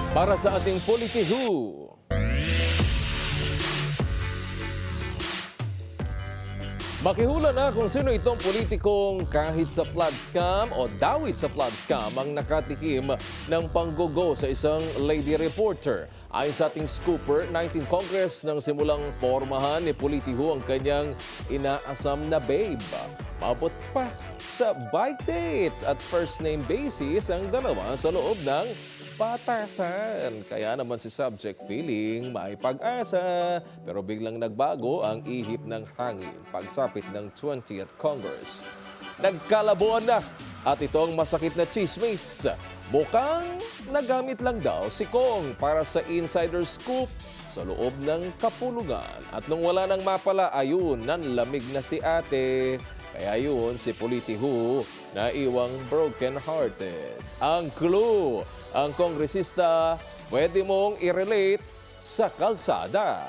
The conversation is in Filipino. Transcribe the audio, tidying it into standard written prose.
Para sa ating Politihu. Makihula na kung sino itong politikong kahit sa flood scam o dawit sa flood scam ang nakatikim ng panggugo sa isang lady reporter. Ayon sa ating scooper, 19 Congress nang simulang pormahan ni Politihu ang kanyang inaasam na babe. Maabot pa sa bike dates at first name basis ang dalawa sa loob ng batasan. Kaya naman si subject feeling may pag-asa. Pero biglang nagbago ang ihip ng hangin pagsapit ng 20th Congress. Nagkalabuan na at itong masakit na chismis. Mukhang nagamit lang daw si Kong para sa insider scoop sa loob ng kapulungan. At nung wala nang mapala, ayun, nanlamig na si ate. Kaya yun, si Politihu na iwang broken-hearted. Ang clue, ang kongresista pwede mong i-relate sa kalsada.